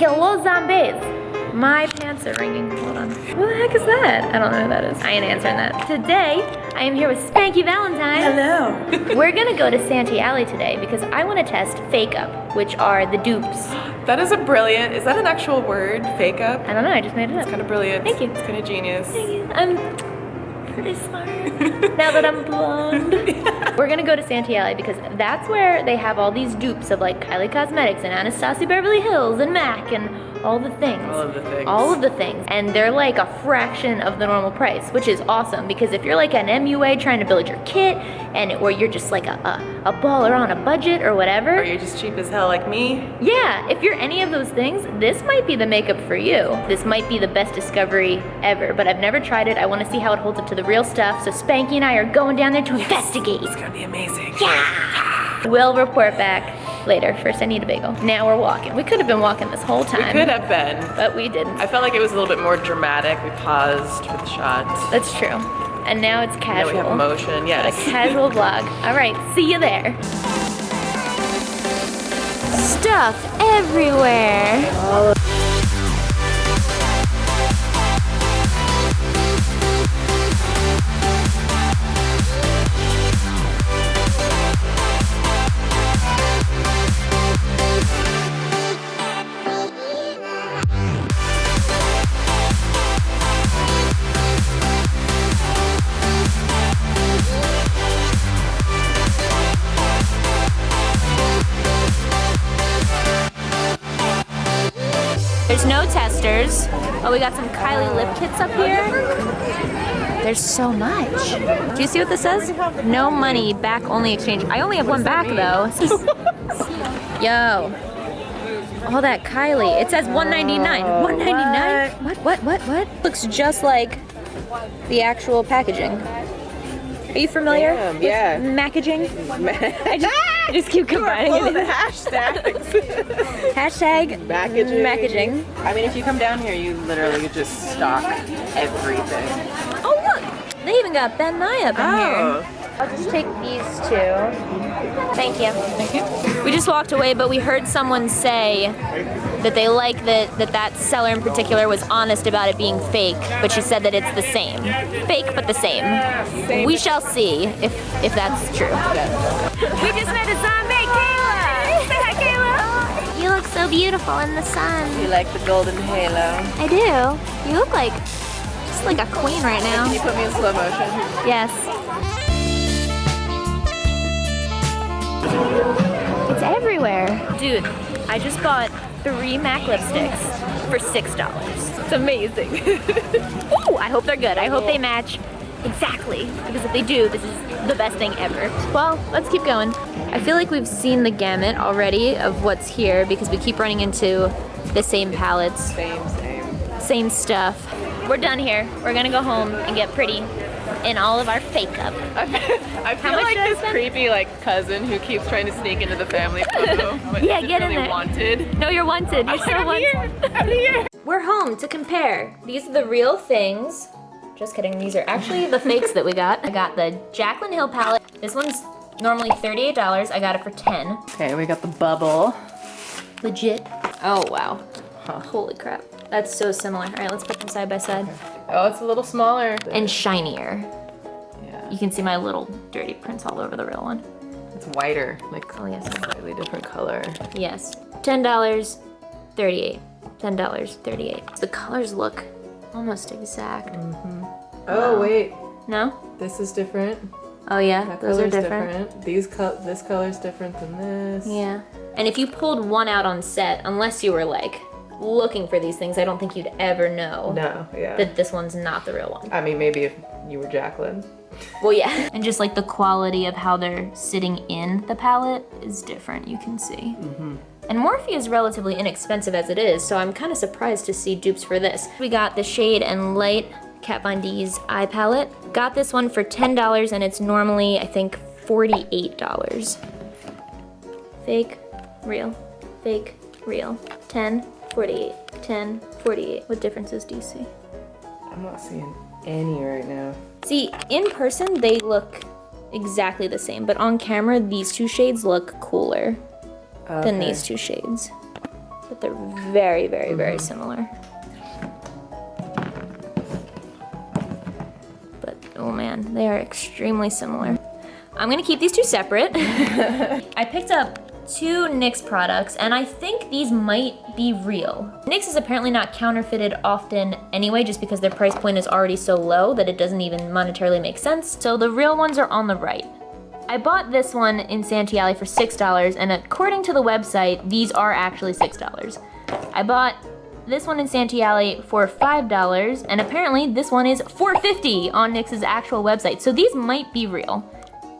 Hello, zombies. My pants are ringing. Hold on. What the heck is that? I don't know who that is. I ain't answering that. Today, I am here with Spankie Valentine. Hello. We're gonna go to Santee Alley today because I want to test fake up, which are the dupes. That is a brilliant, is that an actual word, fake up? I don't know, I just made it up. It's kind of brilliant. Thank you. It's kind of genius. Thank you. I'm pretty smart now that I'm blonde. We're gonna go to Santee Alley because that's where they have all these dupes of like Kylie Cosmetics and Anastasia Beverly Hills and MAC and all the things. All of the things. All of the things. And they're like a fraction of the normal price, which is awesome because if you're like an MUA trying to build your kit or you're just like a baller on a budget or whatever. Or you're just cheap as hell like me. Yeah, if you're any of those things, this might be the makeup for you. This might be the best discovery ever, but I've never tried it. I want to see how it holds up to the real stuff. So Spankie and I are going down there to investigate. It's gonna be amazing. Yeah! We'll report back later. First I need a bagel. Now we're walking. We could have been walking this whole time. We could have been. But we didn't. I felt like it was a little bit more dramatic. We paused for the shot. That's true. And now it's casual. Now we have emotion, yes. A casual vlog. All right, see you there. Stuff everywhere. There's no testers. Oh, we got some Kylie lip kits up here. There's so much. Do you see what this says? No money, back only exchange. I only have one back though. Yo. All that Kylie. It says $1.99. $1.99? What? Looks just like the actual packaging. Are you familiar with packaging? I just keep combining it. The hashtags. Hashtag packaging. I mean, if you come down here, you literally just stock everything. Oh look, they even got Ben Nye up in here. I'll just take these two. Thank you. Thank you. We just walked away, but we heard someone say that they like that seller in particular was honest about it being fake, but she said that it's the same. Fake, but the same. We shall see if that's true. We just met a zombie, Kayla! Say hi, Kayla! You look so beautiful in the sun. You like the golden halo? I do. You look like, just like a queen right now. Can you put me in slow motion? Yes. It's everywhere. Dude, I just bought 3 MAC lipsticks for $6. It's amazing. Ooh, I hope they're good. I hope they match exactly. Because if they do, this is the best thing ever. Well, let's keep going. I feel like we've seen the gamut already of what's here because we keep running into the same palettes. Same stuff. We're done here. We're gonna go home and get pretty in all of our fake up. I feel like this creepy cousin who keeps trying to sneak into the family photo. But yeah, get in there. Wanted. No, you're wanted. You're so wanted. I'm here. We're home to compare. These are the real things. Just kidding. These are actually the fakes that we got. I got the Jaclyn Hill palette. This one's normally $38. I got it for $10. Okay, we got the bubble. Legit. Oh wow. Huh. Holy crap. That's so similar. All right, let's put them side by side. Oh, it's a little smaller. And shinier. Yeah. You can see my little dirty prints all over the real one. It's whiter, oh yes, slightly different color. Yes. $10, $38. $10, $38. The colors look almost exact. Oh wait. No? This is different. Oh yeah, That those are color's different. This color's different than this. Yeah. And if you pulled one out on set, unless you were like looking for these things, I don't think you'd ever know that this one's not the real one. I mean, maybe if you were Jaclyn. Well, yeah. And just like the quality of how they're sitting in the palette is different, you can see. And Morphe is relatively inexpensive as it is, so I'm kind of surprised to see dupes for this. We got the Shade and Light Kat Von D's eye palette. Got this one for $10 and it's normally, I think, $48. Fake, real, fake, real. 10, 48, 10, 48. What differences do you see? I'm not seeing any right now. See, in person, they look exactly the same, but on camera, these two shades look cooler than these two shades. But They're very, very, very similar. But, oh man, they are extremely similar. I'm gonna keep these two separate. I picked up 2 NYX products, and I think these might be real. NYX is apparently not counterfeited often anyway, just because their price point is already so low that it doesn't even monetarily make sense. So the real ones are on the right. I bought this one in Santee for $6, and according to the website, these are actually $6. I bought this one in Santee for $5, and apparently this one is $4.50 on NYX's actual website. So these might be real.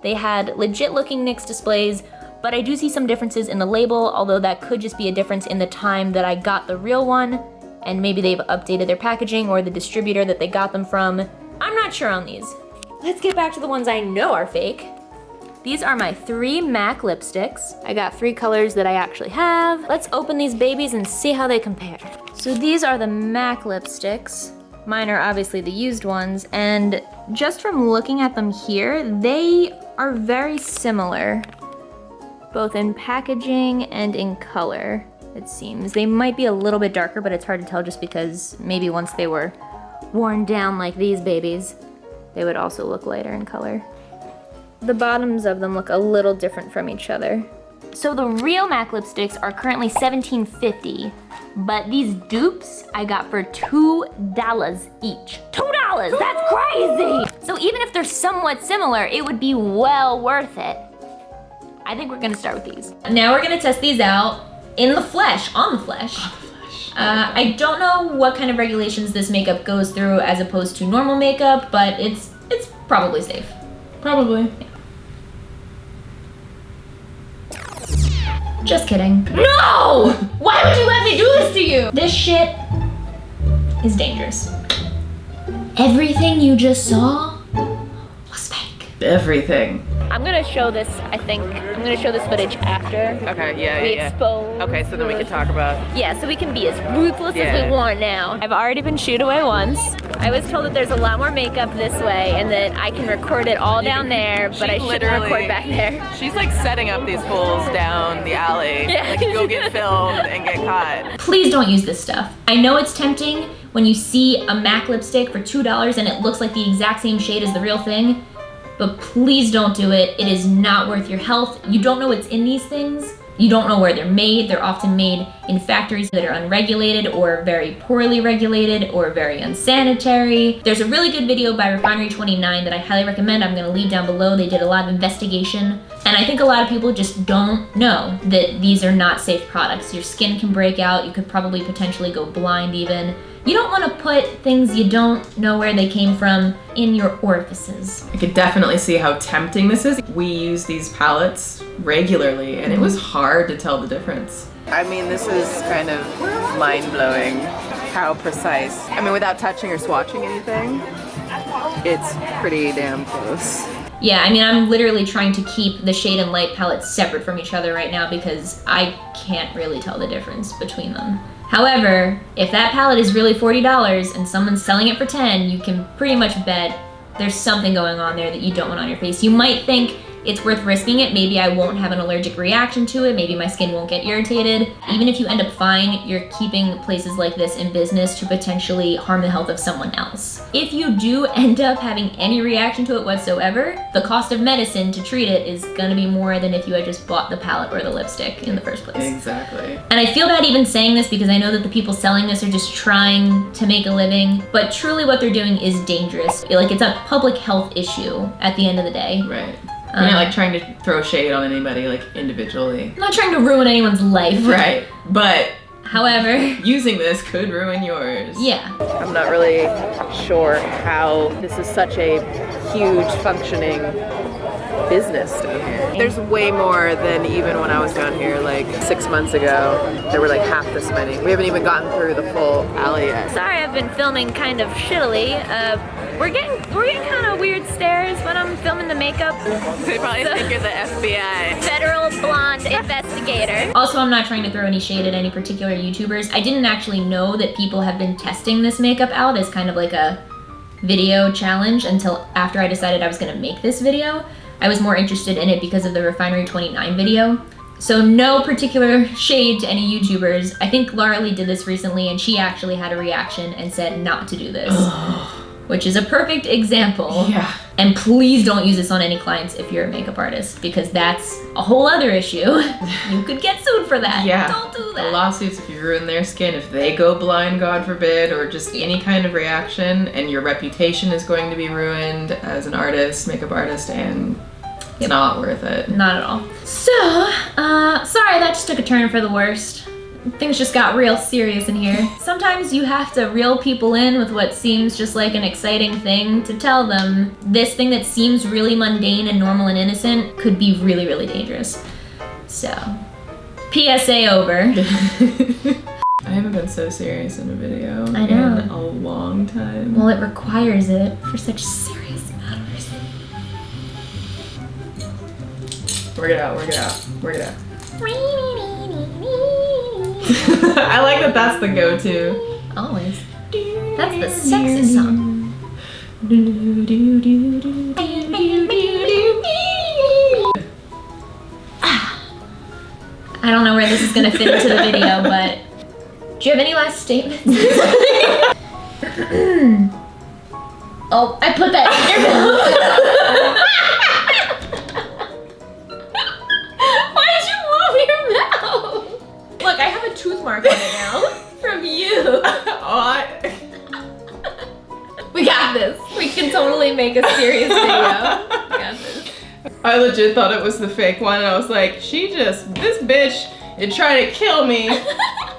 They had legit looking NYX displays, but I do see some differences in the label, although that could just be a difference in the time that I got the real one, and maybe they've updated their packaging or the distributor that they got them from. I'm not sure on these. Let's get back to the ones I know are fake. These are my 3 MAC lipsticks. I got 3 colors that I actually have. Let's open these babies and see how they compare. So these are the MAC lipsticks. Mine are obviously the used ones, and just from looking at them here, they are very similar, both in packaging and in color, it seems. They might be a little bit darker, but it's hard to tell just because maybe once they were worn down like these babies, they would also look lighter in color. The bottoms of them look a little different from each other. So the real MAC lipsticks are currently $17.50, but these dupes I got for $2 each. $2, that's crazy! So even if they're somewhat similar, it would be well worth it. I think we're gonna start with these. Now we're gonna test these out in the flesh, on the flesh. I don't know what kind of regulations this makeup goes through as opposed to normal makeup, but it's probably safe. Probably. Yeah. Just kidding. No! Why would you let me do this to you? This shit is dangerous. Everything you just saw was fake. Everything. I'm gonna show this, I think, I'm gonna show this footage after Okay, yeah, we yeah. expose. Okay, so then we can talk about. Yeah, so we can be as ruthless as we want now. I've already been shooed away once. I was told that there's a lot more makeup this way and that I can record it all down there, but I shouldn't record back there. She's like setting up these fools down the alley. Yeah. Like go get filmed and get caught. Please don't use this stuff. I know it's tempting when you see a MAC lipstick for $2 and it looks like the exact same shade as the real thing, but please don't do it. It is not worth your health. You don't know what's in these things. You don't know where they're made. They're often made in factories that are unregulated or very poorly regulated or very unsanitary. There's a really good video by Refinery 29 that I highly recommend. I'm gonna leave down below. They did a lot of investigation. And I think a lot of people just don't know that these are not safe products. Your skin can break out. You could probably potentially go blind even. You don't want to put things you don't know where they came from in your orifices. I could definitely see how tempting this is. We use these palettes regularly and it was hard to tell the difference. I mean, this is kind of mind-blowing how precise. I mean, without touching or swatching anything, it's pretty damn close. Yeah, I mean, I'm literally trying to keep the shade and light palettes separate from each other right now because I can't really tell the difference between them. However, if that palette is really $40 and someone's selling it for $10, you can pretty much bet there's something going on there that you don't want on your face. You might think it's worth risking it. Maybe I won't have an allergic reaction to it. Maybe my skin won't get irritated. Even if you end up fine, you're keeping places like this in business to potentially harm the health of someone else. If you do end up having any reaction to it whatsoever, the cost of medicine to treat it is gonna be more than if you had just bought the palette or the lipstick in the first place. Exactly. And I feel bad even saying this because I know that the people selling this are just trying to make a living, but truly what they're doing is dangerous. Like, it's a public health issue at the end of the day. Right. You're not like trying to throw shade on anybody like individually. I'm not trying to ruin anyone's life. Right, but however, using this could ruin yours. Yeah. I'm not really sure how this is such a huge functioning business down here. There's way more than even when I was down here like 6 months ago. There were like half this many. We haven't even gotten through the full alley yet. Sorry I've been filming kind of shittily. We're getting kind of weird stares when I'm filming the makeup. They probably think you're the FBI. Federal blonde investigator. Also, I'm not trying to throw any shade at any particular YouTubers. I didn't actually know that people have been testing this makeup out as kind of like a video challenge until after I decided I was gonna make this video. I was more interested in it because of the Refinery 29 video. So no particular shade to any YouTubers. I think Laura Lee did this recently and she actually had a reaction and said not to do this. Which is a perfect example. Yeah. And please don't use this on any clients if you're a makeup artist, because that's a whole other issue. You could get sued for that. Yeah. Don't do that. The lawsuits, if you ruin their skin, if they go blind, God forbid, or just any kind of reaction, and your reputation is going to be ruined as an artist, makeup artist, and it's not worth it. Not at all. So, sorry, that just took a turn for the worst. Things just got real serious in here. Sometimes you have to reel people in with what seems just like an exciting thing to tell them this thing that seems really mundane and normal and innocent could be really, really dangerous. So, PSA over. I haven't been so serious in a video I know. in a long time. Well, it requires it for such serious matters. Work it out, work it out, work it out. I like that that's the go-to. Always. That's the sexy song. I don't know where this is gonna fit into the video, but do you have any last statements? Oh, I put that in your mouth. Why did you move your mouth? Look, I have a tooth mark on it now from you. We got this. We can totally make a serious video. We got this. I legit thought it was the fake one, and I was like, this bitch is trying to kill me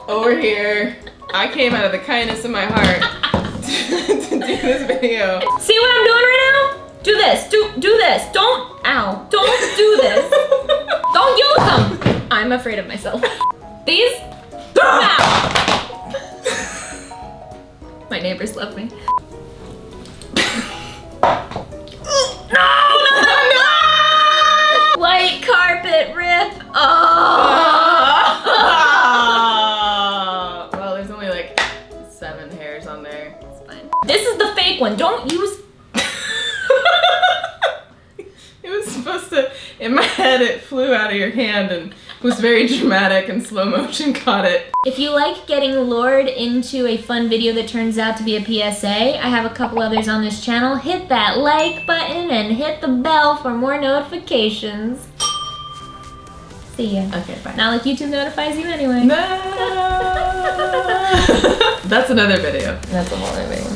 over here. I came out of the kindness of my heart to do this video. See what I'm doing right now? Do this, do this. Don't do this. Don't use them. I'm afraid of myself. These, throw them out. My neighbors love me. No! White carpet rip. Well, there's only like 7 hairs on there. It's fine. This is the fake one. Don't use. It was supposed to, in my head, it flew out of your hand and was very dramatic and slow motion caught it. If you like getting lured into a fun video that turns out to be a PSA, I have a couple others on this channel. Hit that like button and hit the bell for more notifications. See ya. Okay, bye. Not like YouTube notifies you anyway. No. That's another video. That's a whole other video.